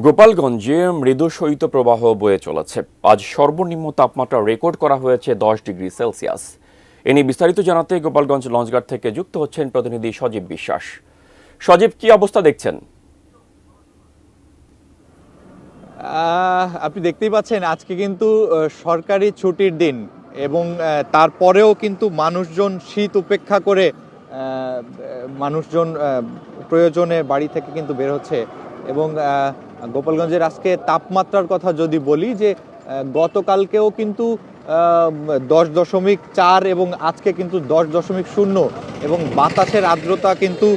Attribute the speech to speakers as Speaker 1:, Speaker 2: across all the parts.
Speaker 1: গোপালগঞ্জে মৃদু শৈত্যপ্রবাহ বয়ে চলেছে। আজ সর্বনিম্ন তাপমাত্রা রেকর্ড করা হয়েছে 10 ডিগ্রি সেলসিয়াস। এ নিয়ে বিস্তারিত জানাতে গোপালগঞ্জ লঞ্চঘাট থেকে যুক্ত হচ্ছেন প্রতিনিধি সজীব বিশ্বাস। সজীব, কি অবস্থা দেখছেন?
Speaker 2: আপনি দেখতেই পাচ্ছেন আজকে কিন্তু সরকারি ছুটির দিন এবং তারপরেও কিন্তু মানুষজন শীত উপেক্ষা করে মানুষজন প্রয়োজনে বাড়ি থেকে কিন্তু বের হচ্ছে। এবং গোপালগঞ্জের আজকে তাপমাত্রার কথা যদি বলি যে গতকালকেও কিন্তু 10.4 এবং আজকে কিন্তু 10.0 এবং বাতাসের আর্দ্রতা কিন্তু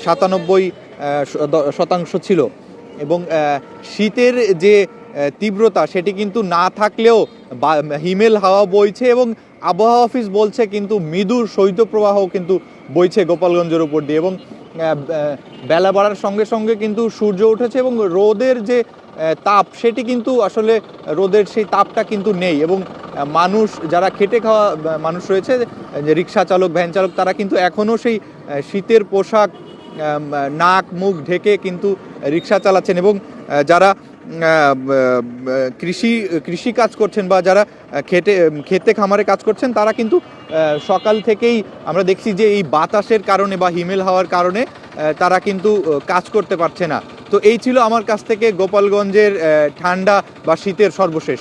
Speaker 2: 97% ছিল। এবং শীতের যে তীব্রতা সেটি কিন্তু না থাকলেও হিমেল হাওয়া বইছে এবং আবহাওয়া অফিস বলছে কিন্তু মৃদু শৈত্যপ্রবাহ কিন্তু বইছে গোপালগঞ্জের উপর দিয়ে। এবং বেলা বাড়ার সঙ্গে সঙ্গে কিন্তু সূর্য উঠেছে এবং রোদের যে তাপ সেটি কিন্তু আসলে রোদের সেই তাপটা কিন্তু নেই। এবং মানুষ যারা খেটে খাওয়া মানুষ রয়েছে, যে রিক্সা চালক, ভ্যান চালক, তারা কিন্তু এখনও সেই শীতের পোশাক, নাক মুখ ঢেকে কিন্তু রিক্সা চালাচ্ছেন। এবং যারা কৃষি কাজ করছেন বা যারা খেতে খামারে কাজ করছেন, তারা কিন্তু সকাল থেকেই আমরা দেখছি যে এই বাতাসের কারণে বা হিমেল হাওয়ার কারণে তারা কিন্তু কাজ করতে পারছে না। তো এই ছিল আমার কাছ থেকে গোপালগঞ্জের ঠান্ডা বা শীতের সর্বশেষ।